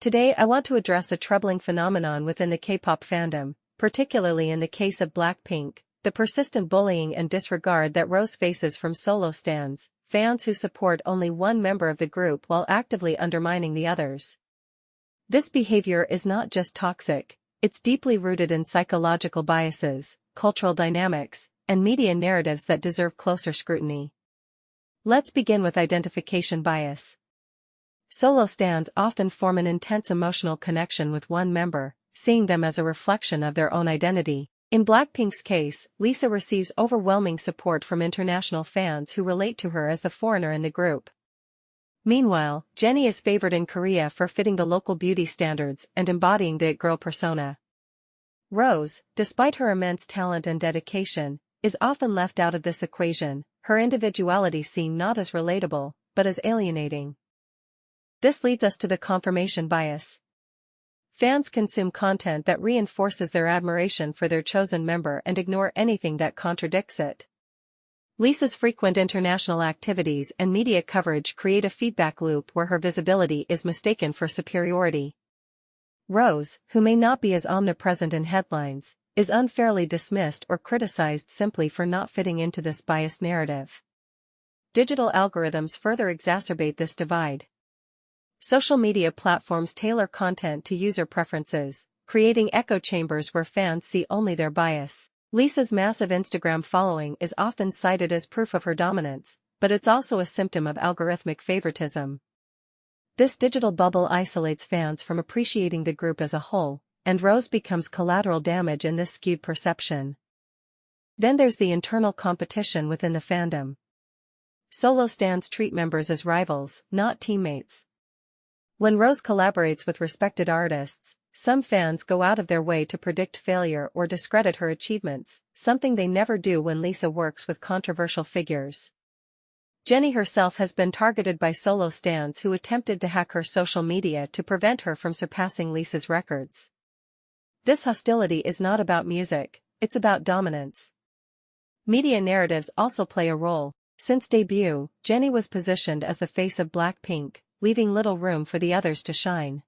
Today I want to address a troubling phenomenon within the K-pop fandom, particularly in the case of Blackpink, the persistent bullying and disregard that Rose faces from solo stans, fans who support only one member of the group while actively undermining the others. This behavior is not just toxic, it's deeply rooted in psychological biases, cultural dynamics, and media narratives that deserve closer scrutiny. Let's begin with identification bias. Solo stans often form an intense emotional connection with one member, seeing them as a reflection of their own identity. In Blackpink's case, Lisa receives overwhelming support from international fans who relate to her as the foreigner in the group. Meanwhile, Jennie is favored in Korea for fitting the local beauty standards and embodying the it-girl persona. Rose, despite her immense talent and dedication, is often left out of this equation, her individuality seen not as relatable, but as alienating. This leads us to the confirmation bias. Fans consume content that reinforces their admiration for their chosen member and ignore anything that contradicts it. Lisa's frequent international activities and media coverage create a feedback loop where her visibility is mistaken for superiority. Rose, who may not be as omnipresent in headlines, is unfairly dismissed or criticized simply for not fitting into this biased narrative. Digital algorithms further exacerbate this divide. Social media platforms tailor content to user preferences, creating echo chambers where fans see only their bias. Lisa's massive Instagram following is often cited as proof of her dominance, but it's also a symptom of algorithmic favoritism. This digital bubble isolates fans from appreciating the group as a whole, and Rose becomes collateral damage in this skewed perception. Then there's the internal competition within the fandom. Solo stans treat members as rivals, not teammates. When Rose collaborates with respected artists, some fans go out of their way to predict failure or discredit her achievements, something they never do when Lisa works with controversial figures. Jennie herself has been targeted by solo stans who attempted to hack her social media to prevent her from surpassing Lisa's records. This hostility is not about music, it's about dominance. Media narratives also play a role. Since debut, Jennie was positioned as the face of Blackpink, leaving little room for the others to shine.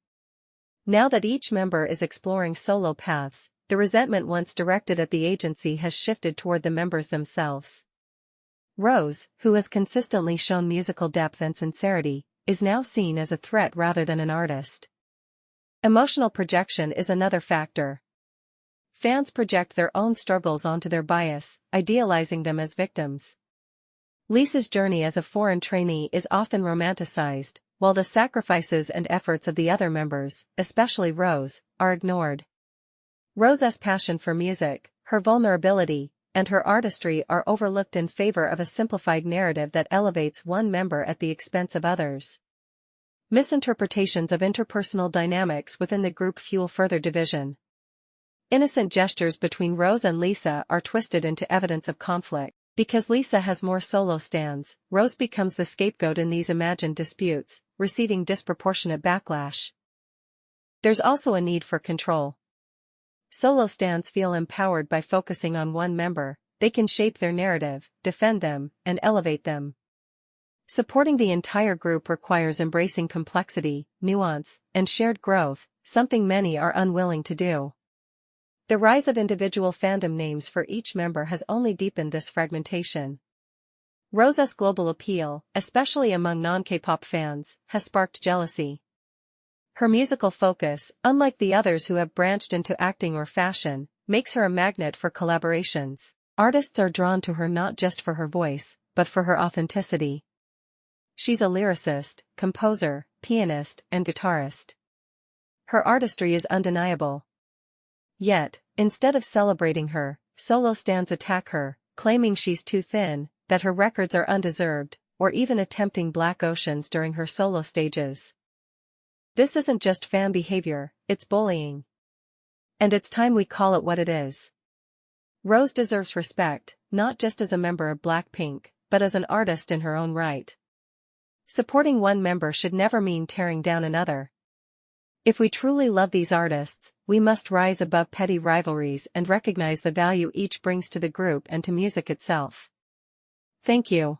Now that each member is exploring solo paths, the resentment once directed at the agency has shifted toward the members themselves. Rose, who has consistently shown musical depth and sincerity, is now seen as a threat rather than an artist. Emotional projection is another factor. Fans project their own struggles onto their bias, idealizing them as victims. Lisa's journey as a foreign trainee is often romanticized, while the sacrifices and efforts of the other members, especially Rose, are ignored. Rose's passion for music, her vulnerability, and her artistry are overlooked in favor of a simplified narrative that elevates one member at the expense of others. Misinterpretations of interpersonal dynamics within the group fuel further division. Innocent gestures between Rose and Lisa are twisted into evidence of conflict. Because Lisa has more solo stans, Rose becomes the scapegoat in these imagined disputes, receiving disproportionate backlash. There's also a need for control. Solo stans feel empowered by focusing on one member, they can shape their narrative, defend them, and elevate them. Supporting the entire group requires embracing complexity, nuance, and shared growth, something many are unwilling to do. The rise of individual fandom names for each member has only deepened this fragmentation. Rose's global appeal, especially among non-K-pop fans, has sparked jealousy. Her musical focus, unlike the others who have branched into acting or fashion, makes her a magnet for collaborations. Artists are drawn to her not just for her voice, but for her authenticity. She's a lyricist, composer, pianist, and guitarist. Her artistry is undeniable. Yet, instead of celebrating her, solo stans attack her, claiming she's too thin, that her records are undeserved, or even attempting black oceans during her solo stages. This isn't just fan behavior, it's bullying. And it's time we call it what it is. Rose deserves respect, not just as a member of Blackpink, but as an artist in her own right. Supporting one member should never mean tearing down another. If we truly love these artists, we must rise above petty rivalries and recognize the value each brings to the group and to music itself. Thank you.